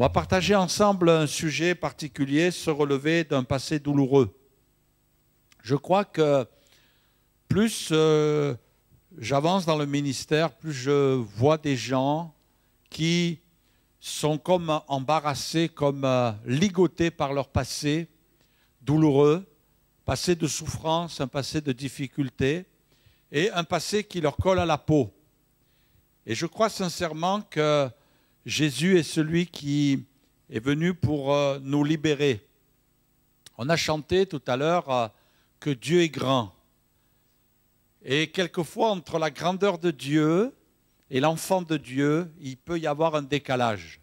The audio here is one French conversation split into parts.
va partager ensemble un sujet particulier, se relever d'un passé douloureux. Je crois que plus j'avance dans le ministère, plus je vois des gens qui sont comme embarrassés, comme ligotés par leur passé douloureux, passé de souffrance, un passé de difficulté et un passé qui leur colle à la peau. Et je crois sincèrement que Jésus est celui qui est venu pour nous libérer. On a chanté tout à l'heure que Dieu est grand. Et quelquefois, entre la grandeur de Dieu et l'enfant de Dieu, il peut y avoir un décalage.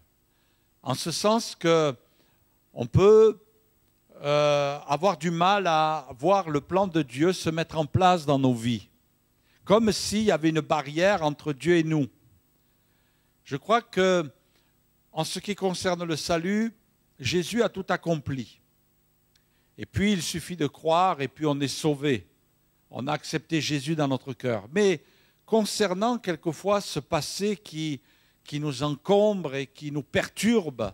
En ce sens qu'on peut avoir du mal à voir le plan de Dieu se mettre en place dans nos vies. Comme s'il y avait une barrière entre Dieu et nous. Je crois que, en ce qui concerne le salut, Jésus a tout accompli. Et puis, il suffit de croire et puis on est sauvé. On a accepté Jésus dans notre cœur. Mais concernant quelquefois ce passé qui nous encombre et qui nous perturbe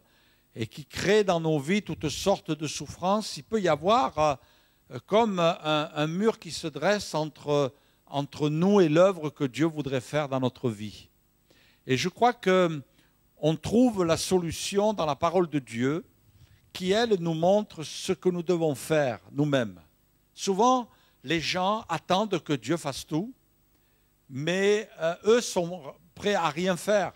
et qui crée dans nos vies toutes sortes de souffrances, il peut y avoir comme un mur qui se dresse entre nous et l'œuvre que Dieu voudrait faire dans notre vie. Et je crois qu'on trouve la solution dans la parole de Dieu qui, elle, nous montre ce que nous devons faire nous-mêmes. Souvent, les gens attendent que Dieu fasse tout, mais eux sont prêts à rien faire.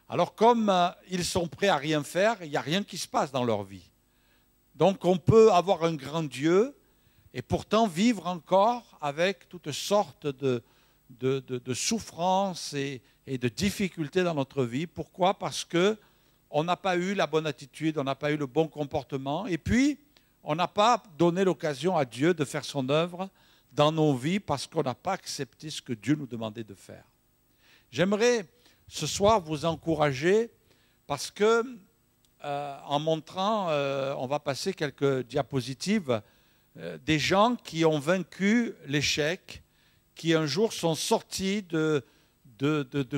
Alors comme ils sont prêts à rien faire, il n'y a rien qui se passe dans leur vie. Donc on peut avoir un grand Dieu et pourtant vivre encore avec toutes sortes de souffrances et de difficultés dans notre vie. Pourquoi? Parce qu'on n'a pas eu la bonne attitude, on n'a pas eu le bon comportement et puis on n'a pas donné l'occasion à Dieu de faire son œuvre dans nos vies parce qu'on n'a pas accepté ce que Dieu nous demandait de faire. J'aimerais ce soir vous encourager parce que en montrant, on va passer quelques diapositives, des gens qui ont vaincu l'échec, qui un jour sont sortis de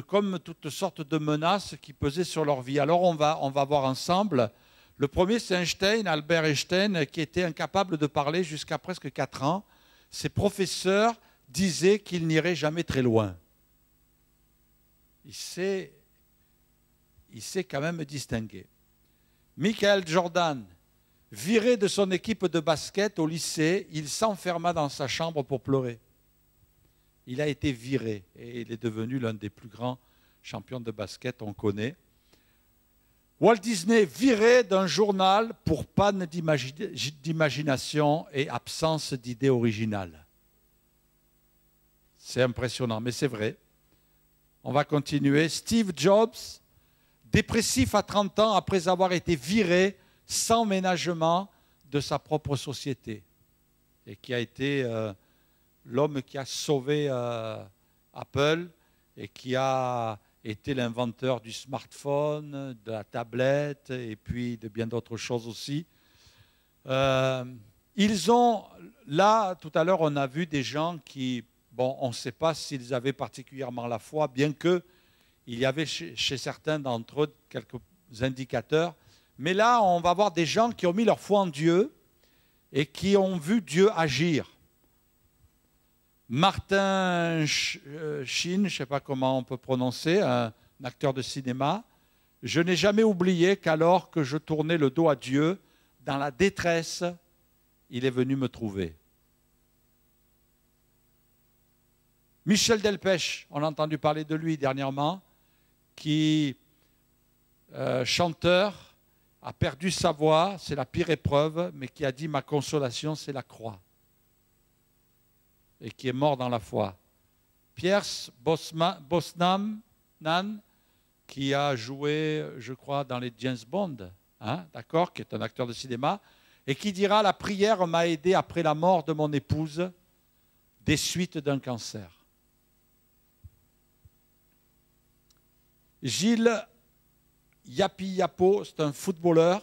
comme toutes sortes de menaces qui pesaient sur leur vie. Alors on va voir ensemble. Le premier, c'est Einstein, Albert Einstein, qui était incapable de parler jusqu'à presque 4 ans. Ses professeurs disaient qu'il n'irait jamais très loin. Il s'est quand même distingué. Michael Jordan, viré de son équipe de basket au lycée, il s'enferma dans sa chambre pour pleurer. Il a été viré et il est devenu l'un des plus grands champions de basket, on connaît. Walt Disney viré d'un journal pour panne d'imagination et absence d'idées originales. C'est impressionnant, mais c'est vrai. On va continuer. Steve Jobs, dépressif à 30 ans après avoir été viré sans ménagement de sa propre société et qui a été l'homme qui a sauvé Apple et qui a été l'inventeur du smartphone, de la tablette et puis de bien d'autres choses aussi. Ils ont, là, tout à l'heure, on a vu des gens qui, bon, on ne sait pas s'ils avaient particulièrement la foi, bien qu'il y avait chez certains d'entre eux quelques indicateurs. Mais là, on va voir des gens qui ont mis leur foi en Dieu et qui ont vu Dieu agir. Martin Sheen, je ne sais pas comment on peut prononcer, un acteur de cinéma. Je n'ai jamais oublié qu'alors que je tournais le dos à Dieu, dans la détresse, il est venu me trouver. Michel Delpech, on a entendu parler de lui dernièrement, qui, chanteur, a perdu sa voix, c'est la pire épreuve, mais qui a dit « ma consolation, c'est la croix ». Et qui est mort dans la foi. Pierce Brosnan, qui a joué, je crois, dans les James Bond, d'accord, qui est un acteur de cinéma, et qui dira « La prière m'a aidé après la mort de mon épouse des suites d'un cancer ». Gilles Yapi-Yapo, c'est un footballeur.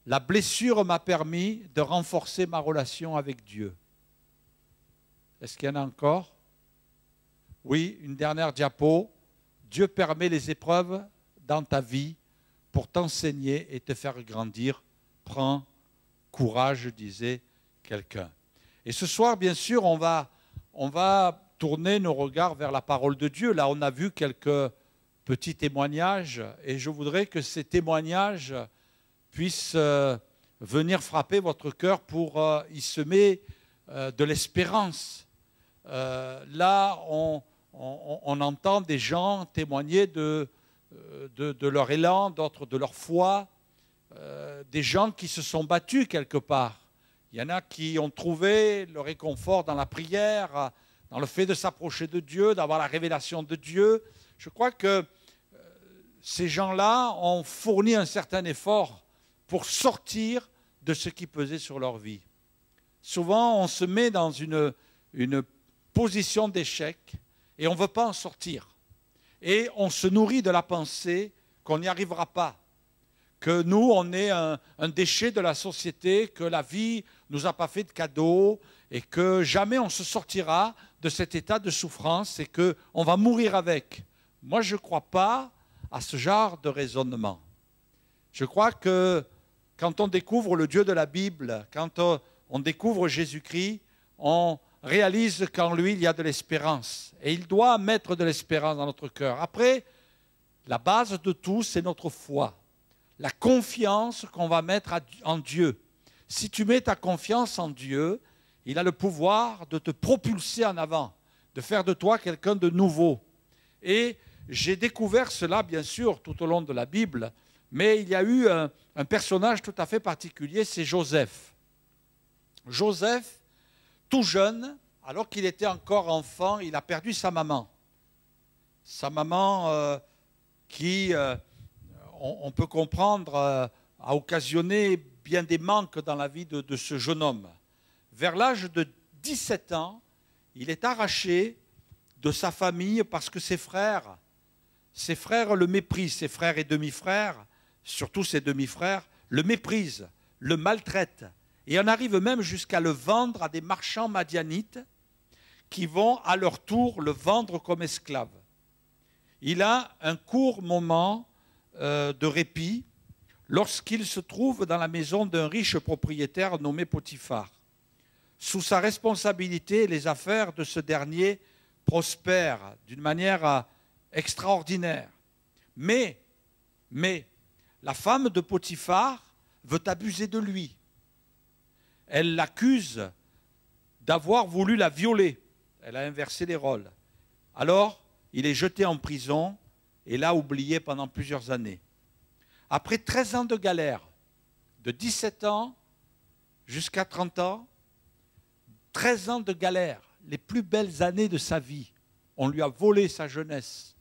La blessure m'a permis de renforcer ma relation avec Dieu. Est-ce qu'il y en a encore? Oui, une dernière diapo. Dieu permet les épreuves dans ta vie pour t'enseigner et te faire grandir. Prends courage, disait quelqu'un. Et ce soir, bien sûr, on va tourner nos regards vers la parole de Dieu. Là, on a vu quelques petits témoignages et je voudrais que ces témoignages puissent venir frapper votre cœur pour y semer de l'espérance. Là, on entend des gens témoigner de leur élan, d'autres de leur foi, des gens qui se sont battus quelque part. Il y en a qui ont trouvé le réconfort dans la prière, dans le fait de s'approcher de Dieu, d'avoir la révélation de Dieu. Je crois que ces gens-là ont fourni un certain effort pour sortir de ce qui pesait sur leur vie. Souvent, on se met dans une position d'échec et on ne veut pas en sortir. Et on se nourrit de la pensée qu'on n'y arrivera pas, que nous, on est un déchet de la société, que la vie ne nous a pas fait de cadeaux et que jamais on se sortira de cet état de souffrance et qu'on va mourir avec. Moi, je ne crois pas à ce genre de raisonnement. Je crois que quand on découvre le Dieu de la Bible, quand on découvre Jésus-Christ, on réalise qu'en lui, il y a de l'espérance. Et il doit mettre de l'espérance dans notre cœur. Après, la base de tout, c'est notre foi. La confiance qu'on va mettre en Dieu. Si tu mets ta confiance en Dieu, il a le pouvoir de te propulser en avant, de faire de toi quelqu'un de nouveau. Et j'ai découvert cela, bien sûr, tout au long de la Bible, mais il y a eu un personnage tout à fait particulier, c'est Joseph. Joseph, tout jeune, alors qu'il était encore enfant, il a perdu sa maman. Sa maman qui, on peut comprendre, a occasionné bien des manques dans la vie de ce jeune homme. Vers l'âge de 17 ans, il est arraché de sa famille parce que ses frères le méprisent, ses frères et demi-frères, surtout ses demi-frères, le méprisent, le maltraitent. Et on arrive même jusqu'à le vendre à des marchands madianites qui vont à leur tour le vendre comme esclave. Il a un court moment de répit lorsqu'il se trouve dans la maison d'un riche propriétaire nommé Potiphar. Sous sa responsabilité, les affaires de ce dernier prospèrent d'une manière extraordinaire. Mais la femme de Potiphar veut abuser de lui. Elle l'accuse d'avoir voulu la violer. Elle a inversé les rôles. Alors, il est jeté en prison et là oublié pendant plusieurs années. Après 13 ans de galère, de 17 ans jusqu'à 30 ans, 13 ans de galère, les plus belles années de sa vie. On lui a volé sa jeunesse.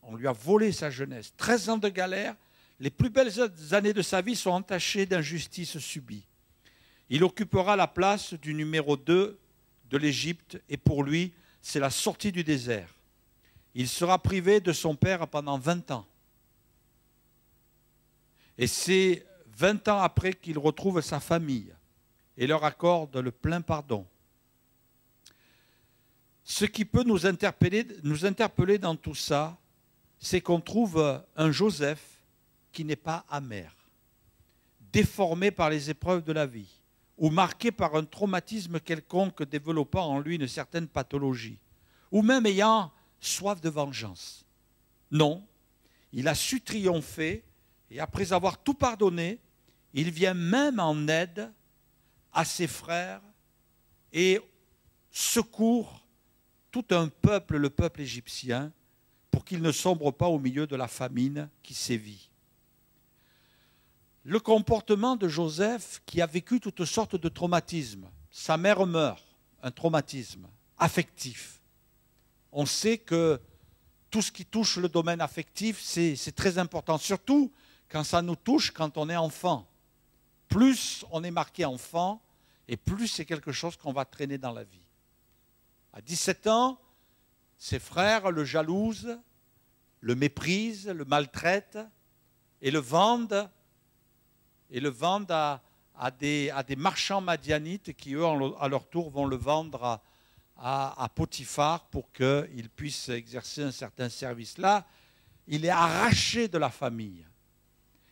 On lui a volé sa jeunesse. 13 ans de galère, les plus belles années de sa vie sont entachées d'injustices subies. Il occupera la place du numéro 2 de l'Égypte et pour lui, c'est la sortie du désert. Il sera privé de son père pendant 20 ans. Et c'est 20 ans après qu'il retrouve sa famille et leur accorde le plein pardon. Ce qui peut nous interpeller dans tout ça, c'est qu'on trouve un Joseph qui n'est pas amer, déformé par les épreuves de la vie, ou marqué par un traumatisme quelconque développant en lui une certaine pathologie, ou même ayant soif de vengeance. Non, il a su triompher et après avoir tout pardonné, il vient même en aide à ses frères et secourt tout un peuple, le peuple égyptien, pour qu'il ne sombre pas au milieu de la famine qui sévit. Le comportement de Joseph, qui a vécu toutes sortes de traumatismes, sa mère meurt, un traumatisme affectif. On sait que tout ce qui touche le domaine affectif, c'est très important, surtout quand ça nous touche quand on est enfant. Plus on est marqué enfant, et plus c'est quelque chose qu'on va traîner dans la vie. À 17 ans, ses frères le jalousent, le méprisent, le maltraitent et le vendent à des marchands madianites qui, eux, à leur tour, vont le vendre à Potiphar pour qu'il puisse exercer un certain service. Là, il est arraché de la famille.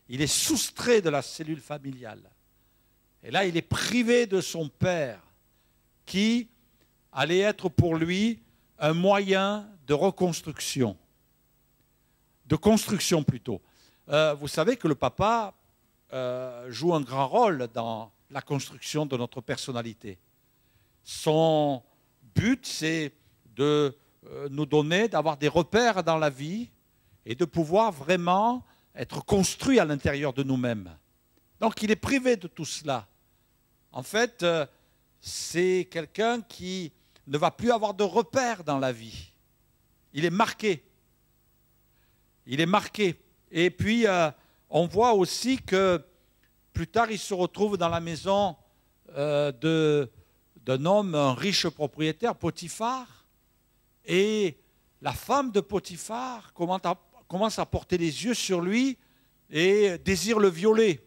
Il est soustrait de la cellule familiale. Et là, il est privé de son père, qui allait être pour lui un moyen de reconstruction. De construction plutôt. Vous savez que le papa joue un grand rôle dans la construction de notre personnalité. Son but, c'est de nous donner, d'avoir des repères dans la vie et de pouvoir vraiment être construit à l'intérieur de nous-mêmes. Donc il est privé de tout cela. En fait, c'est quelqu'un qui ne va plus avoir de repères dans la vie. Il est marqué. Il est marqué. Et puis, on voit aussi que plus tard, il se retrouve dans la maison d'un homme, un riche propriétaire, Potiphar. Et la femme de Potiphar commence à porter les yeux sur lui et désire le violer.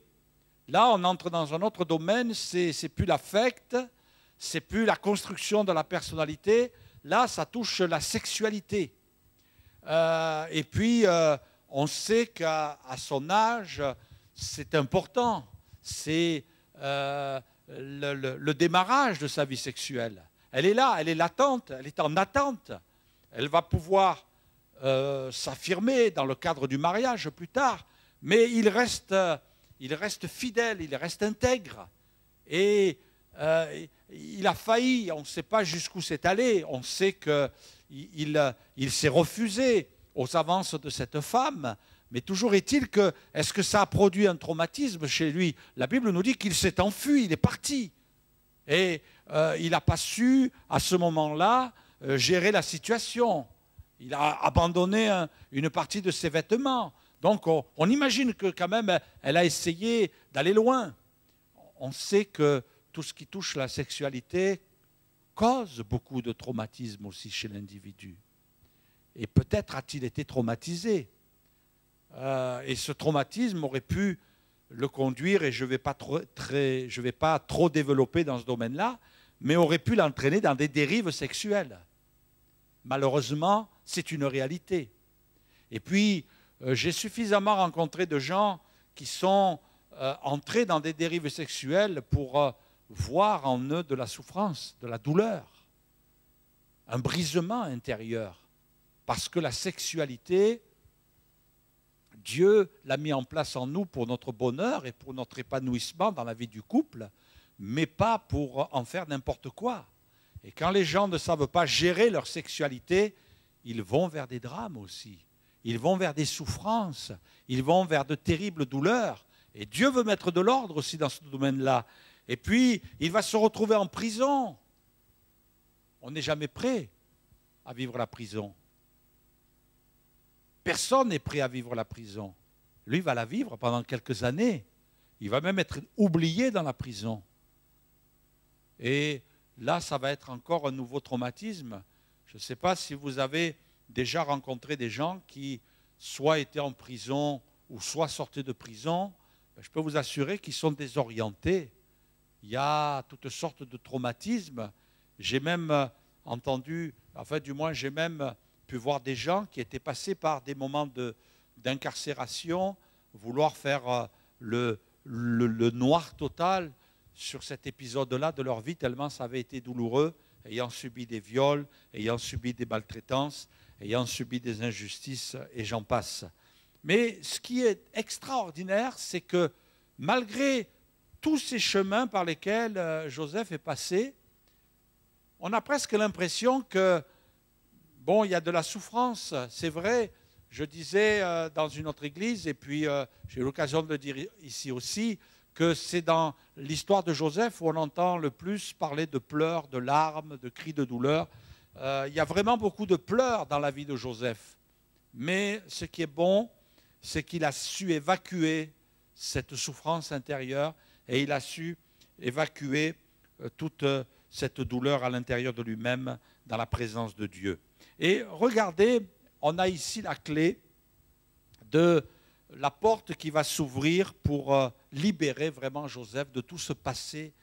Là, on entre dans un autre domaine, c'est plus l'affect, c'est plus la construction de la personnalité. Là, ça touche la sexualité. Et puis, on sait qu'à son âge, c'est important. C'est le démarrage de sa vie sexuelle. Elle est là, elle est latente, elle est en attente. Elle va pouvoir s'affirmer dans le cadre du mariage plus tard, mais il reste fidèle, il reste intègre. Et il a failli, on ne sait pas jusqu'où c'est allé, on sait qu'il s'est refusé aux avances de cette femme, mais toujours est-il que, est-ce que ça a produit un traumatisme chez lui? La Bible nous dit qu'il s'est enfui, il est parti. Et il n'a pas su, à ce moment-là, gérer la situation. Il a abandonné une partie de ses vêtements. Donc on imagine que quand même, elle a essayé d'aller loin. On sait que tout ce qui touche la sexualité cause beaucoup de traumatisme aussi chez l'individu. Et peut-être a-t-il été traumatisé. Et ce traumatisme aurait pu le conduire, et je ne vais pas trop développer dans ce domaine-là, mais aurait pu l'entraîner dans des dérives sexuelles. Malheureusement, c'est une réalité. Et puis, j'ai suffisamment rencontré de gens qui sont entrés dans des dérives sexuelles pour voir en eux de la souffrance, de la douleur, un brisement intérieur. Parce que la sexualité, Dieu l'a mis en place en nous pour notre bonheur et pour notre épanouissement dans la vie du couple, mais pas pour en faire n'importe quoi. Et quand les gens ne savent pas gérer leur sexualité, ils vont vers des drames aussi. Ils vont vers des souffrances, ils vont vers de terribles douleurs. Et Dieu veut mettre de l'ordre aussi dans ce domaine-là. Et puis, il va se retrouver en prison. On n'est jamais prêt à vivre la prison. Personne n'est prêt à vivre la prison. Lui va la vivre pendant quelques années. Il va même être oublié dans la prison. Et là, ça va être encore un nouveau traumatisme. Je ne sais pas si vous avez déjà rencontré des gens qui soit étaient en prison ou soit sortaient de prison. Je peux vous assurer qu'ils sont désorientés. Il y a toutes sortes de traumatismes. J'ai même entendu, enfin du moins j'ai même pu voir des gens qui étaient passés par des moments d'incarcération, vouloir faire le noir total sur cet épisode-là de leur vie, tellement ça avait été douloureux, ayant subi des viols, ayant subi des maltraitances, ayant subi des injustices, et j'en passe. Mais ce qui est extraordinaire, c'est que malgré tous ces chemins par lesquels Joseph est passé, on a presque l'impression que, bon, il y a de la souffrance, c'est vrai. Je disais dans une autre église, et puis j'ai eu l'occasion de le dire ici aussi, que c'est dans l'histoire de Joseph où on entend le plus parler de pleurs, de larmes, de cris de douleur. Il y a vraiment beaucoup de pleurs dans la vie de Joseph. Mais ce qui est bon, c'est qu'il a su évacuer cette souffrance intérieure et il a su évacuer toute cette douleur à l'intérieur de lui-même dans la présence de Dieu. Et regardez, on a ici la clé de la porte qui va s'ouvrir pour libérer vraiment Joseph de tout ce passé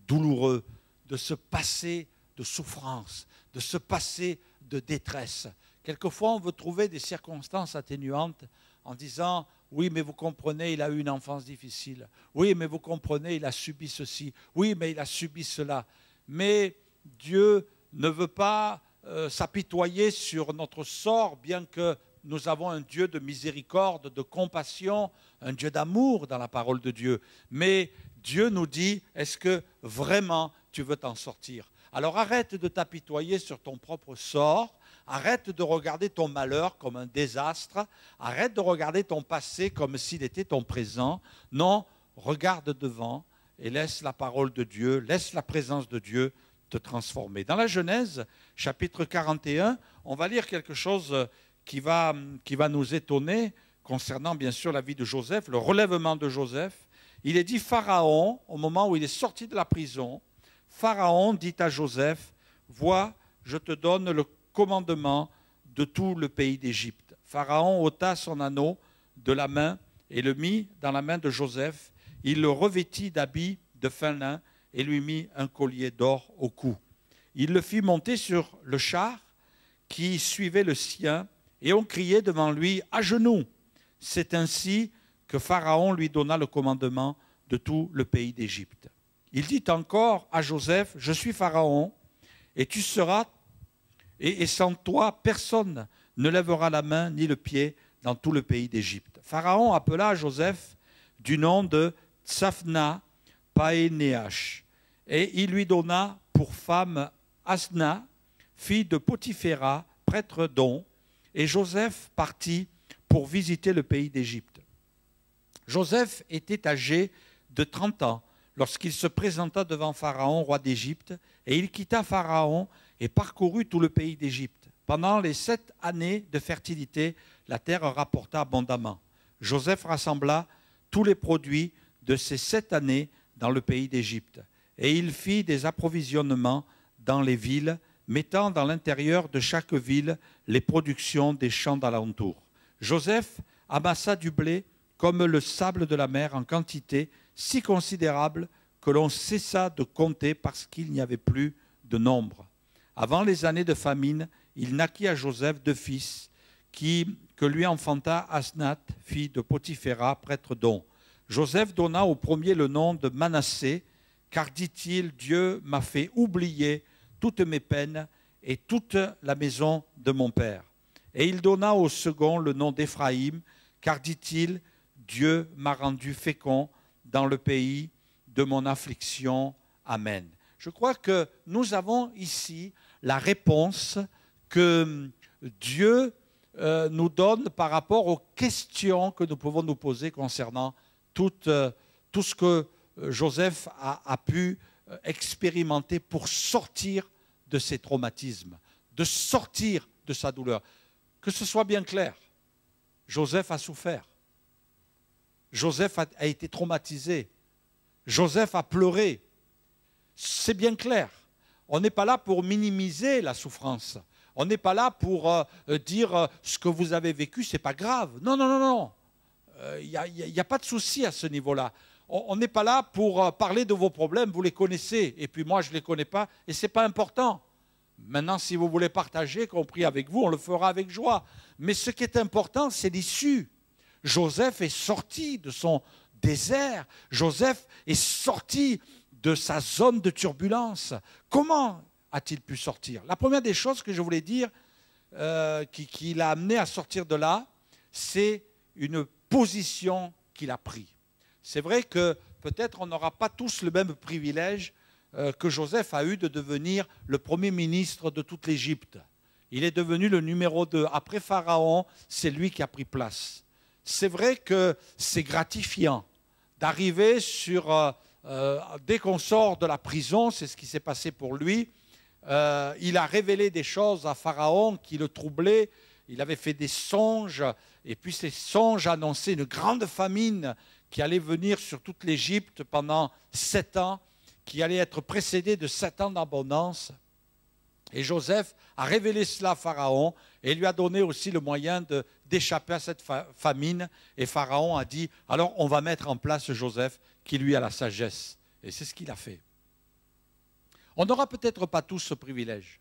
douloureux, de ce passé de souffrance, de ce passé de détresse Quelquefois, on veut trouver des circonstances atténuantes en disant « Oui, mais vous comprenez, il a eu une enfance difficile. Oui, mais vous comprenez, il a subi ceci. Oui, mais il a subi cela. » Mais Dieu ne veut pas s'apitoyer sur notre sort, bien que nous avons un Dieu de miséricorde, de compassion, un Dieu d'amour dans la parole de Dieu. Mais Dieu nous dit, est-ce que vraiment tu veux t'en sortir? Alors arrête de t'apitoyer sur ton propre sort, arrête de regarder ton malheur comme un désastre, arrête de regarder ton passé comme s'il était ton présent. Non, regarde devant et laisse la parole de Dieu, laisse la présence de Dieu te transformer. Dans la Genèse, chapitre 41, on va lire quelque chose qui va nous étonner concernant bien sûr la vie de Joseph, le relèvement de Joseph. Il est dit Pharaon, au moment où il est sorti de la prison, Pharaon dit à Joseph, « Vois, je te donne le commandement de tout le pays d'Égypte. » Pharaon ôta son anneau de la main et le mit dans la main de Joseph. Il le revêtit d'habits de fin lin et lui mit un collier d'or au cou. Il le fit monter sur le char qui suivait le sien et on criait devant lui « À genoux !» C'est ainsi que Pharaon lui donna le commandement de tout le pays d'Égypte. Il dit encore à Joseph, « Je suis Pharaon, et tu seras, et sans toi, personne ne lèvera la main ni le pied dans tout le pays d'Égypte. » Pharaon appela Joseph du nom de Tsaphna Paénéach, et il lui donna pour femme Asna, fille de Potiphéra, prêtre d'On, et Joseph partit pour visiter le pays d'Égypte. Joseph était âgé de 30 ans lorsqu'il se présenta devant Pharaon, roi d'Égypte, et il quitta Pharaon et parcourut tout le pays d'Égypte. Pendant les 7 années de fertilité, la terre rapporta abondamment. Joseph rassembla tous les produits de ces 7 années dans le pays d'Égypte, et il fit des approvisionnements dans les villes, mettant dans l'intérieur de chaque ville les productions des champs d'alentour. Joseph amassa du blé comme le sable de la mer en quantité si considérable que l'on cessa de compter parce qu'il n'y avait plus de nombre. Avant les années de famine, il naquit à Joseph 2 fils, que lui enfanta Asnath, fille de Potiphéra, prêtre d'On. Joseph donna au premier le nom de Manassé, car dit-il, Dieu m'a fait oublier toutes mes peines et toute la maison de mon père. Et il donna au second le nom d'Éphraïm, car dit-il, Dieu m'a rendu fécond dans le pays de mon affliction. Amen. Je crois que nous avons ici la réponse que Dieu nous donne par rapport aux questions que nous pouvons nous poser concernant tout ce que Joseph a pu expérimenter pour sortir de ses traumatismes, de sortir de sa douleur. Que ce soit bien clair, Joseph a souffert. Joseph a été traumatisé. Joseph a pleuré. C'est bien clair. On n'est pas là pour minimiser la souffrance. On n'est pas là pour dire ce que vous avez vécu, ce n'est pas grave. Non, non, non, non. Il n'y a pas de souci à ce niveau-là. On n'est pas là pour parler de vos problèmes, vous les connaissez, et puis moi je ne les connais pas, et ce n'est pas important. Maintenant, si vous voulez partager, compris avec vous, on le fera avec joie. Mais ce qui est important, c'est l'issue. Joseph est sorti de son désert. Joseph est sorti de sa zone de turbulence. Comment a-t-il pu sortir? La première des choses que je voulais dire qui l'a amené à sortir de là, c'est une position qu'il a prise. C'est vrai que peut-être on n'aura pas tous le même privilège que Joseph a eu de devenir le premier ministre de toute l'Égypte. Il est devenu le numéro 2. Après Pharaon, c'est lui qui a pris place. C'est vrai que c'est gratifiant d'arriver sur... dès qu'on sort de la prison, c'est ce qui s'est passé pour lui, il a révélé des choses à Pharaon qui le troublaient. Il avait fait des songes, et puis ces songes annonçaient une grande famine qui allait venir sur toute l'Égypte pendant 7 ans, qui allait être précédée de 7 ans d'abondance. Et Joseph a révélé cela à Pharaon et lui a donné aussi le moyen d'échapper à cette famine. Et Pharaon a dit, alors on va mettre en place Joseph qui lui a la sagesse. Et c'est ce qu'il a fait. On n'aura peut-être pas tous ce privilège.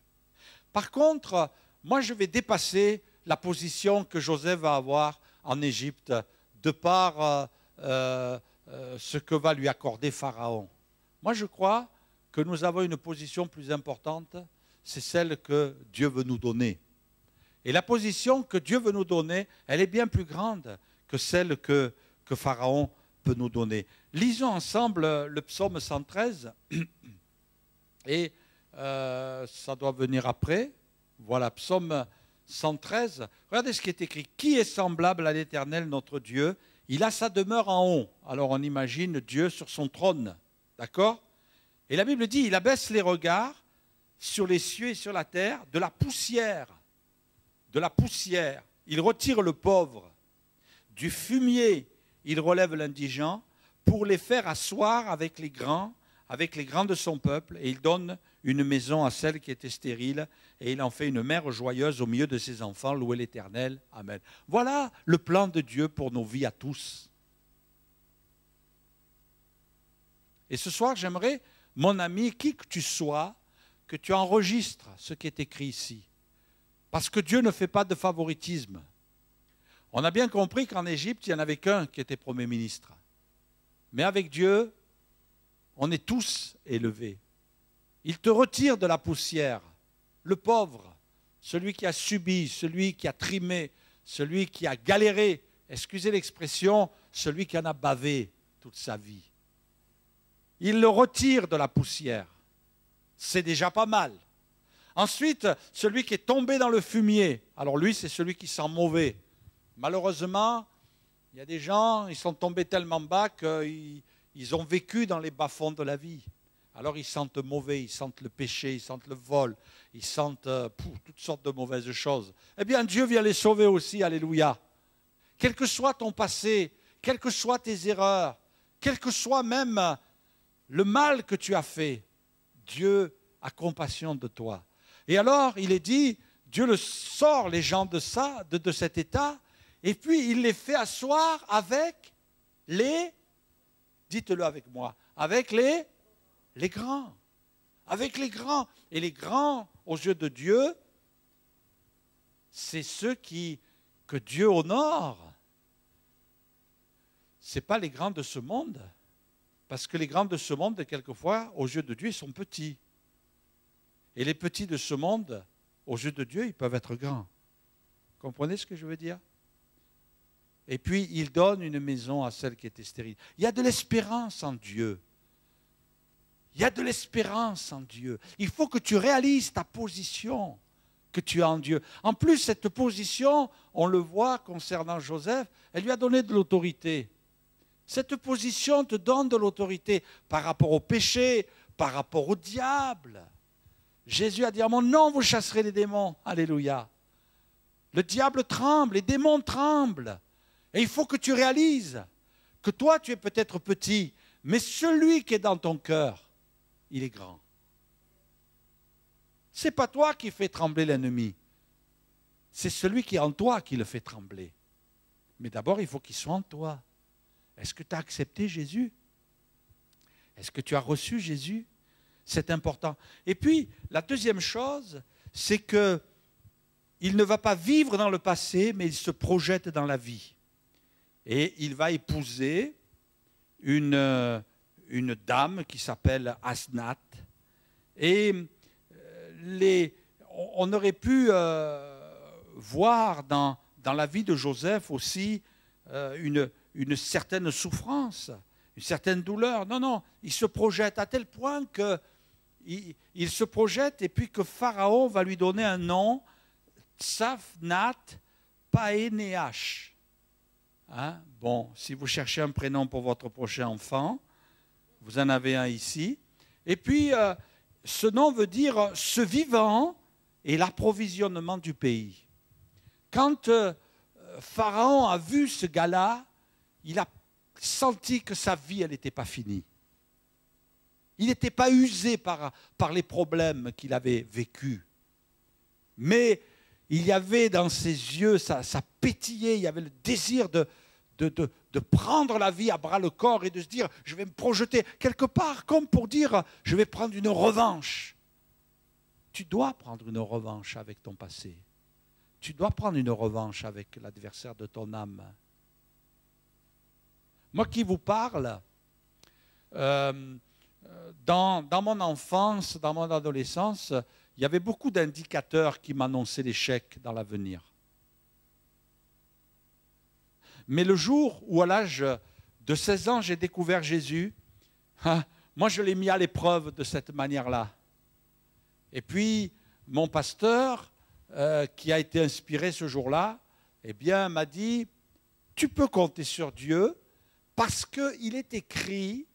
Par contre, moi je vais dépasser la position que Joseph va avoir en Égypte de par ce que va lui accorder Pharaon. Moi je crois que nous avons une position plus importante, c'est celle que Dieu veut nous donner. Et la position que Dieu veut nous donner, elle est bien plus grande que celle que Pharaon peut nous donner. Lisons ensemble le psaume 113, et ça doit venir après. Voilà, psaume 113. Regardez ce qui est écrit. Qui est semblable à l'Éternel, notre Dieu? Il a sa demeure en haut. Alors on imagine Dieu sur son trône. D'accord? Et la Bible dit, il abaisse les regards sur les cieux et sur la terre, de la poussière. De la poussière. Il retire le pauvre. Du fumier, il relève l'indigent pour les faire asseoir avec les grands de son peuple, et il donne une maison à celle qui était stérile, et il en fait une mère joyeuse au milieu de ses enfants. Louez l'Éternel. Amen. Voilà le plan de Dieu pour nos vies à tous. Et ce soir, j'aimerais, mon ami, qui que tu sois, que tu enregistres ce qui est écrit ici. Parce que Dieu ne fait pas de favoritisme. On a bien compris qu'en Égypte, il n'y en avait qu'un qui était Premier ministre. Mais avec Dieu, on est tous élevés. Il te retire de la poussière, le pauvre, celui qui a subi, celui qui a trimé, celui qui a galéré, excusez l'expression, celui qui en a bavé toute sa vie. Il le retire de la poussière. C'est déjà pas mal. Ensuite, celui qui est tombé dans le fumier, alors lui, c'est celui qui sent mauvais. Malheureusement, il y a des gens, ils sont tombés tellement bas qu'ils ont vécu dans les bas-fonds de la vie. Alors ils sentent mauvais, ils sentent le péché, ils sentent le vol, ils sentent toutes sortes de mauvaises choses. Eh bien, Dieu vient les sauver aussi, alléluia. Quel que soit ton passé, quelles que soient tes erreurs, quel que soit même le mal que tu as fait, Dieu a compassion de toi. Et alors, il est dit, Dieu le sort les gens de cet état, et puis il les fait asseoir avec les, dites-le avec moi, avec les grands. Avec les grands. Et les grands, aux yeux de Dieu, c'est ceux que Dieu honore. Ce n'est pas les grands de ce monde. Parce que les grands de ce monde, quelquefois, aux yeux de Dieu, ils sont petits. Et les petits de ce monde, aux yeux de Dieu, ils peuvent être grands. Comprenez ce que je veux dire? Et puis, il donne une maison à celle qui était stérile. Il y a de l'espérance en Dieu. Il y a de l'espérance en Dieu. Il faut que tu réalises ta position que tu as en Dieu. En plus, cette position, on le voit concernant Joseph, elle lui a donné de l'autorité. Cette position te donne de l'autorité par rapport au péché, par rapport au diable. Jésus a dit à mon nom, vous chasserez les démons. Alléluia. Le diable tremble, les démons tremblent. Et il faut que tu réalises que toi, tu es peut-être petit, mais celui qui est dans ton cœur, il est grand. Ce n'est pas toi qui fais trembler l'ennemi. C'est celui qui est en toi qui le fait trembler. Mais d'abord, il faut qu'il soit en toi. Est-ce que tu as accepté Jésus? Est-ce que tu as reçu Jésus? C'est important. Et puis, la deuxième chose, c'est qu'il ne va pas vivre dans le passé, mais il se projette dans la vie. Et il va épouser une dame qui s'appelle Asnath. Et on aurait pu voir dans la vie de Joseph aussi une certaine souffrance, une certaine douleur. Non, non, il se projette à tel point qu'il se projette et puis que Pharaon va lui donner un nom, Tsafnath Paeneach. Hein? Bon, si vous cherchez un prénom pour votre prochain enfant, vous en avez un ici. Et puis, ce nom veut dire ce vivant et l'approvisionnement du pays. Quand Pharaon a vu ce gars-là, il a senti que sa vie, elle n'était pas finie. Il n'était pas usé par les problèmes qu'il avait vécus. Mais il y avait dans ses yeux, ça pétillait, il y avait le désir de prendre la vie à bras le corps et de se dire, je vais me projeter quelque part, comme pour dire, je vais prendre une revanche. Tu dois prendre une revanche avec ton passé. tu dois prendre une revanche avec l'adversaire de ton âme. Moi qui vous parle, dans mon enfance, dans mon adolescence, il y avait beaucoup d'indicateurs qui m'annonçaient l'échec dans l'avenir. Mais le jour où, à l'âge de 16 ans, j'ai découvert Jésus, moi je l'ai mis à l'épreuve de cette manière-là. Et puis, mon pasteur, qui a été inspiré ce jour-là, eh bien, m'a dit, tu peux compter sur Dieu, parce qu'il est écrit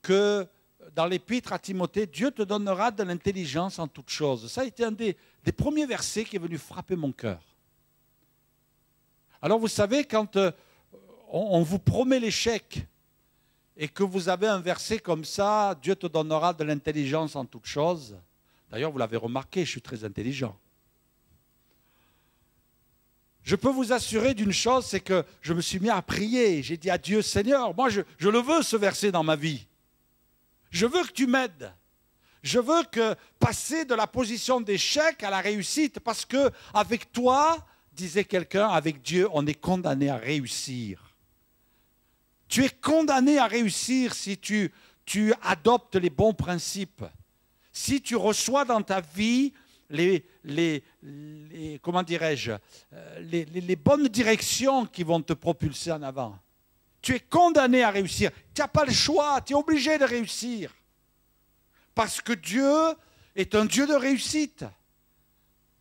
que dans l'épître à Timothée, Dieu te donnera de l'intelligence en toutes choses. Ça a été un des premiers versets qui est venu frapper mon cœur. Alors vous savez, quand on vous promet l'échec et que vous avez un verset comme ça, Dieu te donnera de l'intelligence en toutes choses. D'ailleurs, vous l'avez remarqué, je suis très intelligent. Je peux vous assurer d'une chose, c'est que je me suis mis à prier. J'ai dit à Dieu, Seigneur, moi je le veux ce verset dans ma vie. Je veux que tu m'aides. Je veux que passer de la position d'échec à la réussite, parce que avec toi, disait quelqu'un, avec Dieu, on est condamné à réussir. Tu es condamné à réussir si tu adoptes les bons principes. Si tu reçois dans ta vie comment dirais-je, les bonnes directions qui vont te propulser en avant. Tu es condamné à réussir. Tu n'as pas le choix, tu es obligé de réussir. Parce que Dieu est un Dieu de réussite.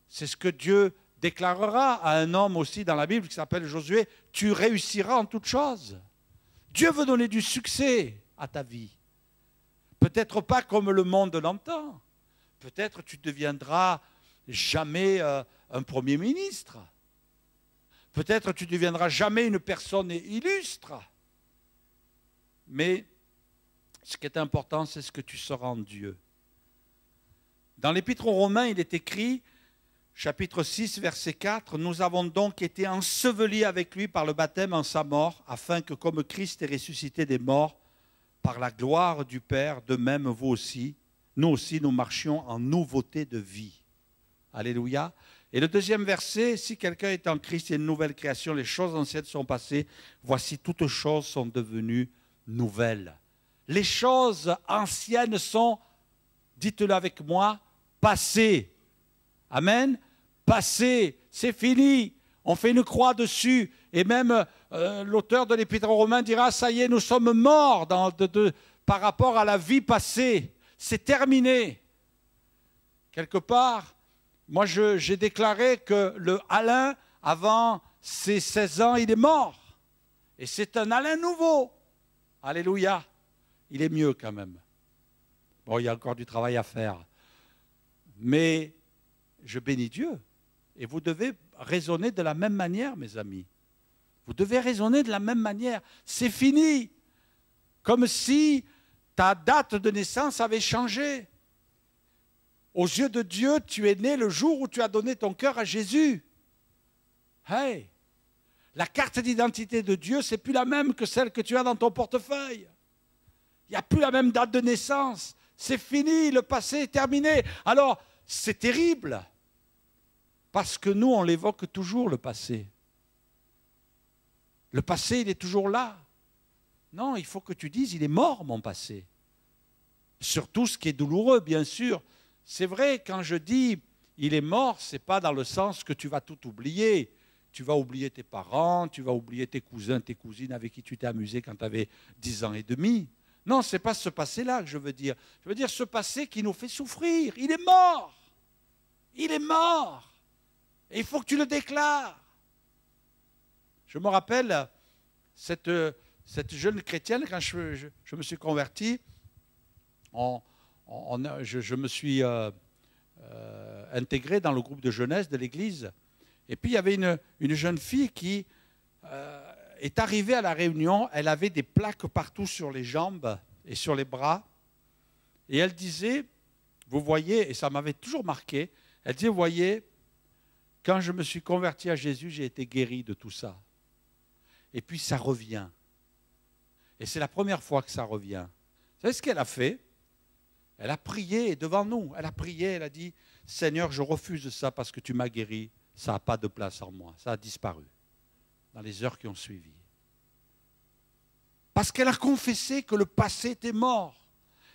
C'est ce que Dieu déclarera à un homme aussi dans la Bible qui s'appelle Josué, tu réussiras en toutes choses. Dieu veut donner du succès à ta vie. Peut-être pas comme le monde l'entend. Peut-être tu ne deviendras jamais un Premier ministre. Peut-être tu ne deviendras jamais une personne illustre. Mais ce qui est important, c'est ce que tu seras en Dieu. Dans l'Épître aux Romains, il est écrit, chapitre 6, verset 4, « Nous avons donc été ensevelis avec lui par le baptême en sa mort, afin que comme Christ est ressuscité des morts, par la gloire du Père, de même vous aussi, nous aussi, nous marchions en nouveauté de vie. » Alléluia. Et le deuxième verset, « Si quelqu'un est en Christ, il y a une nouvelle création, les choses anciennes sont passées, voici toutes choses sont devenues nouvelles. » Les choses anciennes sont, dites-le avec moi, passées. Amen. Passées, c'est fini. On fait une croix dessus. Et même l'auteur de l'Épître aux Romains dira, ça y est, nous sommes morts par rapport à la vie passée. C'est terminé. Quelque part, moi j'ai déclaré que le Alain, avant ses 16 ans, il est mort. Et c'est un Alain nouveau. Alléluia. Il est mieux quand même. Bon, il y a encore du travail à faire. Mais je bénis Dieu. Et vous devez raisonner de la même manière, mes amis. Vous devez raisonner de la même manière. C'est fini. Comme si ta date de naissance avait changé. Aux yeux de Dieu, tu es né le jour où tu as donné ton cœur à Jésus. Hey! La carte d'identité de Dieu, ce n'est plus la même que celle que tu as dans ton portefeuille. Il n'y a plus la même date de naissance. C'est fini, le passé est terminé. Alors, c'est terrible. Parce que nous, on l'évoque toujours, le passé. Le passé, il est toujours là. Non, il faut que tu dises, il est mort, mon passé. Surtout ce qui est douloureux, bien sûr. C'est vrai, quand je dis, il est mort, ce n'est pas dans le sens que tu vas tout oublier. Tu vas oublier tes parents, tu vas oublier tes cousins, tes cousines avec qui tu t'es amusé quand tu avais 10 ans et demi. Non, ce n'est pas ce passé-là que je veux dire. Je veux dire ce passé qui nous fait souffrir. Il est mort. Il est mort. Et il faut que tu le déclares. Je me rappelle, cette jeune chrétienne, quand je me suis converti, je me suis intégré dans le groupe de jeunesse de l'église. Et puis il y avait une jeune fille qui est arrivée à la réunion. Elle avait des plaques partout sur les jambes et sur les bras. Et elle disait, vous voyez, et ça m'avait toujours marqué, elle disait, vous voyez, quand je me suis converti à Jésus, j'ai été guéri de tout ça. Et puis ça revient. Et c'est la première fois que ça revient. Vous savez ce qu'elle a fait? Elle a prié devant nous. Elle a prié, elle a dit, Seigneur, je refuse ça parce que tu m'as guéri ça n'a pas de place en moi. Ça a disparu dans les heures qui ont suivi. Parce qu'elle a confessé que le passé était mort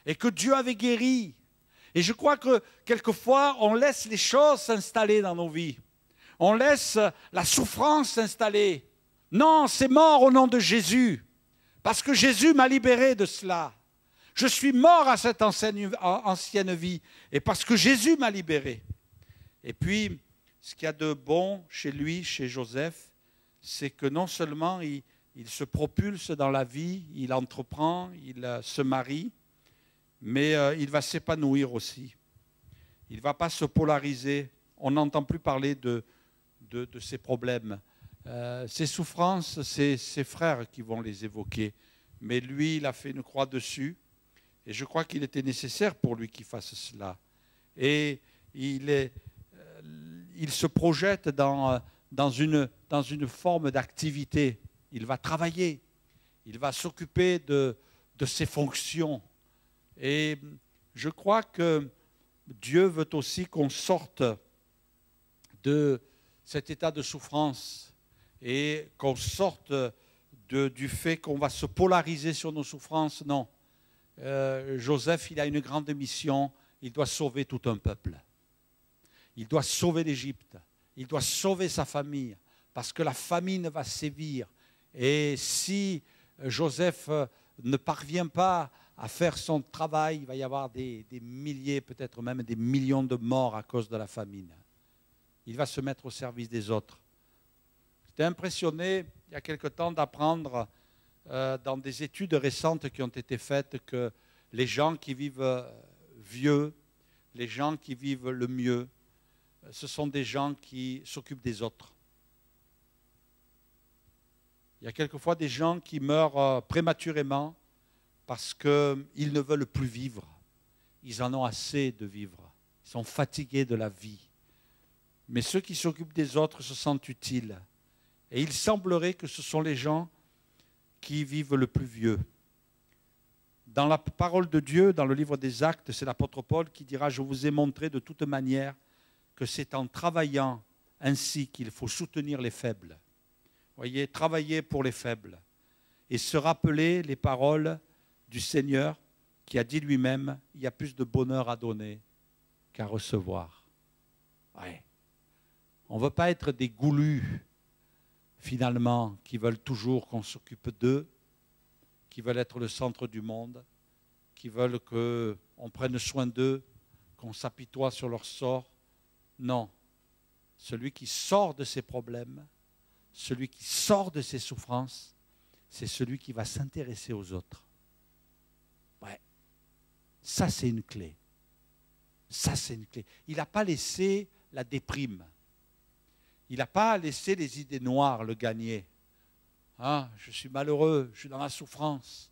et que Dieu avait guéri. Et je crois que quelquefois, on laisse les choses s'installer dans nos vies. On laisse la souffrance s'installer. Non, c'est mort au nom de Jésus. Parce que Jésus m'a libéré de cela. Je suis mort à cette ancienne vie. Et parce que Jésus m'a libéré. Et puis, ce qu'il y a de bon chez lui, chez Joseph, c'est que non seulement il se propulse dans la vie, il entreprend, il se marie, mais il va s'épanouir aussi. Il ne va pas se polariser. On n'entend plus parler de ses problèmes. Ses souffrances, c'est ses frères qui vont les évoquer. Mais lui, il a fait une croix dessus. Et je crois qu'il était nécessaire pour lui qu'il fasse cela. Et il se projette dans une forme d'activité. Il va travailler. Il va s'occuper de ses fonctions. Et je crois que Dieu veut aussi qu'on sorte de cet état de souffrance et qu'on sorte du fait qu'on va se polariser sur nos souffrances. Non. Joseph, il a une grande mission. Il doit sauver tout un peuple. Il doit sauver l'Égypte. Il doit sauver sa famille parce que la famine va sévir. Et si Joseph ne parvient pas à faire son travail, il va y avoir des milliers, peut-être même des millions de morts à cause de la famine. Il va se mettre au service des autres. J'étais impressionné, il y a quelque temps, d'apprendre dans des études récentes qui ont été faites que les gens qui vivent vieux, les gens qui vivent le mieux, ce sont des gens qui s'occupent des autres. Il y a quelquefois des gens qui meurent prématurément parce qu'ils ne veulent plus vivre. Ils en ont assez de vivre. Ils sont fatigués de la vie. Mais ceux qui s'occupent des autres se sentent utiles. Et il semblerait que ce sont les gens qui vivent le plus vieux. Dans la parole de Dieu, dans le livre des Actes, c'est l'apôtre Paul qui dira « Je vous ai montré de toute manière que c'est en travaillant ainsi qu'il faut soutenir les faibles. » Voyez, travailler pour les faibles. Et se rappeler les paroles du Seigneur qui a dit lui-même « Il y a plus de bonheur à donner qu'à recevoir. » Ouais. On ne veut pas être des goulus, finalement, qui veulent toujours qu'on s'occupe d'eux, qui veulent être le centre du monde, qui veulent qu'on prenne soin d'eux, qu'on s'apitoie sur leur sort. Non. Celui qui sort de ses problèmes, celui qui sort de ses souffrances, c'est celui qui va s'intéresser aux autres. Ouais. Ça, c'est une clé. Ça, c'est une clé. Il n'a pas laissé la déprime. Il n'a pas laissé les idées noires le gagner. Ah, je suis malheureux, je suis dans la souffrance.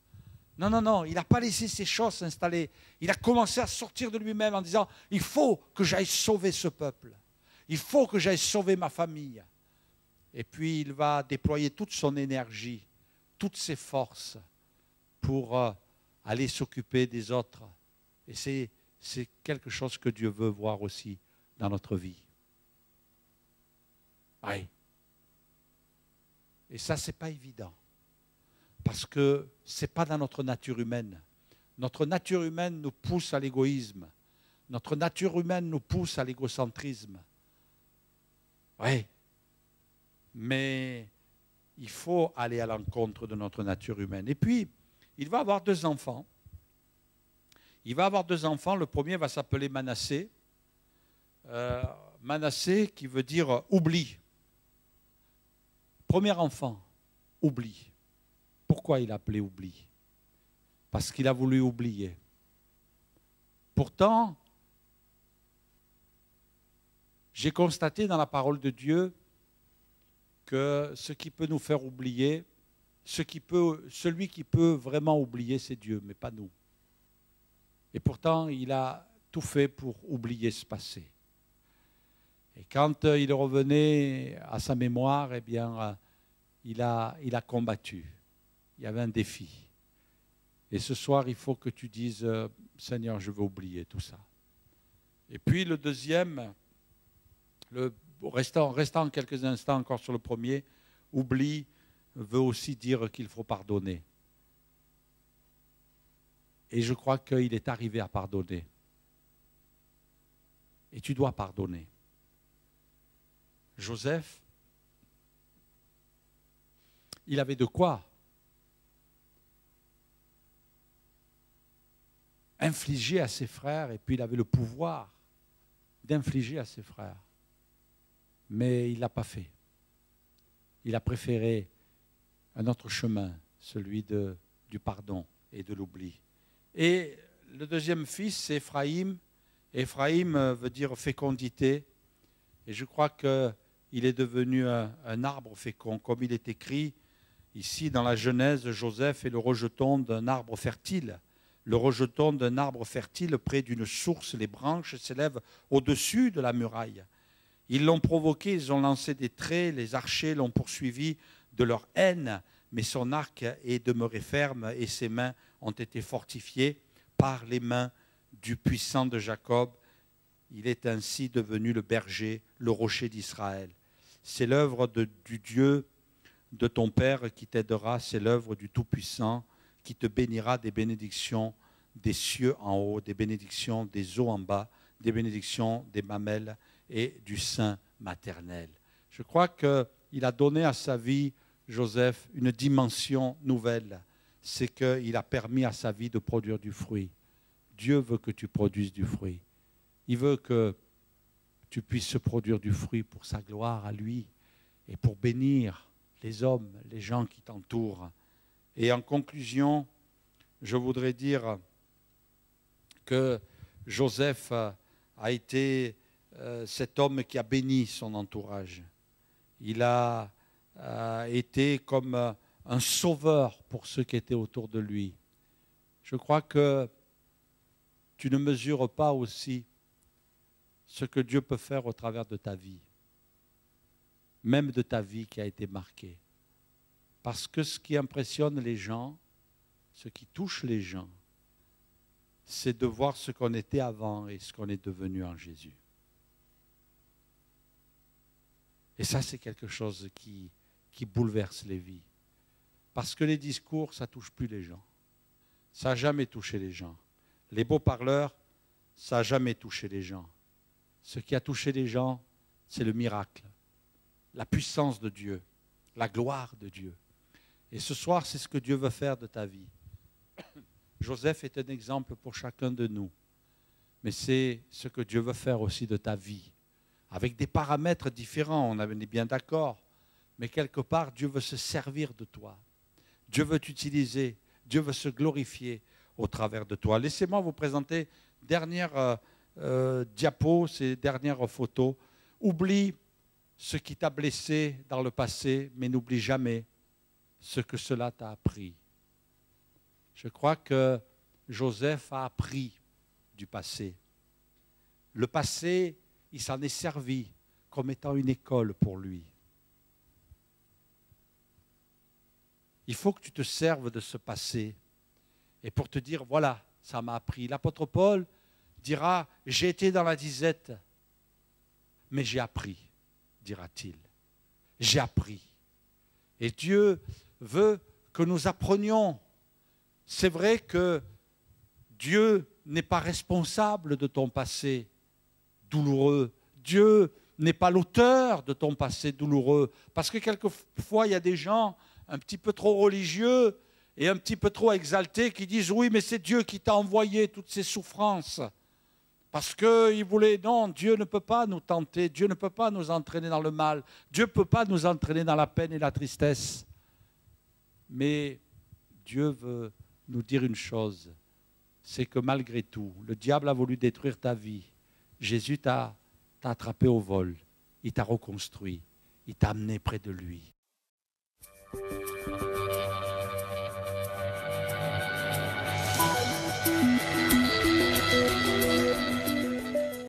Non, non, non, il n'a pas laissé ces choses s'installer. Il a commencé à sortir de lui-même en disant « Il faut que j'aille sauver ce peuple. Il faut que j'aille sauver ma famille. » Et puis il va déployer toute son énergie, toutes ses forces pour aller s'occuper des autres. Et c'est quelque chose que Dieu veut voir aussi dans notre vie. Oui. Et ça, ce n'est pas évident. Parce que ce n'est pas dans notre nature humaine. Notre nature humaine nous pousse à l'égoïsme. Notre nature humaine nous pousse à l'égocentrisme. Oui. Mais il faut aller à l'encontre de notre nature humaine. Et puis, il va avoir 2 enfants. Il va avoir 2 enfants. Le premier va s'appeler Manassé. Manassé qui veut dire oubli. Premier enfant, oubli. Pourquoi il a appelé oubli? Parce qu'il a voulu oublier. Pourtant, j'ai constaté dans la parole de Dieu que ce qui peut nous faire oublier, celui qui peut vraiment oublier, c'est Dieu, mais pas nous. Et pourtant, il a tout fait pour oublier ce passé. Et quand il revenait à sa mémoire, eh bien, il a combattu. Il y avait un défi. Et ce soir, il faut que tu dises, Seigneur, je veux oublier tout ça. Et puis le deuxième, le restant quelques instants encore sur le premier, oubli veut aussi dire qu'il faut pardonner. Et je crois qu'il est arrivé à pardonner. Et tu dois pardonner. Joseph, il avait de quoi infliger à ses frères, et puis il avait le pouvoir d'infliger à ses frères. Mais il ne l'a pas fait. Il a préféré un autre chemin, celui du pardon et de l'oubli. Et le deuxième fils, c'est Éphraïm. Éphraïm veut dire fécondité. Et je crois qu'il est devenu un arbre fécond. Comme il est écrit ici dans la Genèse, Joseph est le rejeton d'un arbre fertile. Le rejeton d'un arbre fertile près d'une source, les branches s'élèvent au-dessus de la muraille. Ils l'ont provoqué, ils ont lancé des traits, les archers l'ont poursuivi de leur haine, mais son arc est demeuré ferme et ses mains ont été fortifiées par les mains du puissant de Jacob. Il est ainsi devenu le berger, le rocher d'Israël. C'est l'œuvre du Dieu de ton Père qui t'aidera, c'est l'œuvre du Tout-Puissant qui te bénira des bénédictions des cieux en haut, des bénédictions des eaux en bas, des bénédictions des mamelles et du sein maternel. Je crois qu'il a donné à sa vie, Joseph, une dimension nouvelle. C'est qu'il a permis à sa vie de produire du fruit. Dieu veut que tu produises du fruit. Il veut que tu puisses produire du fruit pour sa gloire à lui et pour bénir les hommes, les gens qui t'entourent. Et en conclusion, je voudrais dire que Joseph a été cet homme qui a béni son entourage. Il a été comme un sauveur pour ceux qui étaient autour de lui. Je crois que tu ne mesures pas aussi ce que Dieu peut faire au travers de ta vie, même de ta vie qui a été marquée. Parce que ce qui impressionne les gens, ce qui touche les gens, c'est de voir ce qu'on était avant et ce qu'on est devenu en Jésus. Et ça, c'est quelque chose qui bouleverse les vies. Parce que les discours, ça ne touche plus les gens. Ça n'a jamais touché les gens. Les beaux parleurs, ça n'a jamais touché les gens. Ce qui a touché les gens, c'est le miracle, la puissance de Dieu, la gloire de Dieu. Et ce soir, c'est ce que Dieu veut faire de ta vie. Joseph est un exemple pour chacun de nous. Mais c'est ce que Dieu veut faire aussi de ta vie. Avec des paramètres différents, on est bien d'accord. Mais quelque part, Dieu veut se servir de toi. Dieu veut t'utiliser. Dieu veut se glorifier au travers de toi. Laissez-moi vous présenter dernière diapo, ces dernières photos. Oublie ce qui t'a blessé dans le passé, mais n'oublie jamais ce que cela t'a appris. Je crois que Joseph a appris du passé. Le passé, il s'en est servi comme étant une école pour lui. Il faut que tu te serves de ce passé et pour te dire, voilà, ça m'a appris. L'apôtre Paul dira, j'ai été dans la disette, mais j'ai appris, dira-t-il. J'ai appris. Et Dieu veut que nous apprenions. C'est vrai que Dieu n'est pas responsable de ton passé douloureux. Dieu n'est pas l'auteur de ton passé douloureux. Parce que quelquefois, il y a des gens un petit peu trop religieux et un petit peu trop exaltés qui disent « Oui, mais c'est Dieu qui t'a envoyé toutes ces souffrances. » Parce qu'il voulait, non, Dieu ne peut pas nous tenter, Dieu ne peut pas nous entraîner dans le mal, Dieu ne peut pas nous entraîner dans la peine et la tristesse. Mais Dieu veut nous dire une chose, c'est que malgré tout, le diable a voulu détruire ta vie. Jésus t'a attrapé au vol, il t'a reconstruit, il t'a amené près de lui.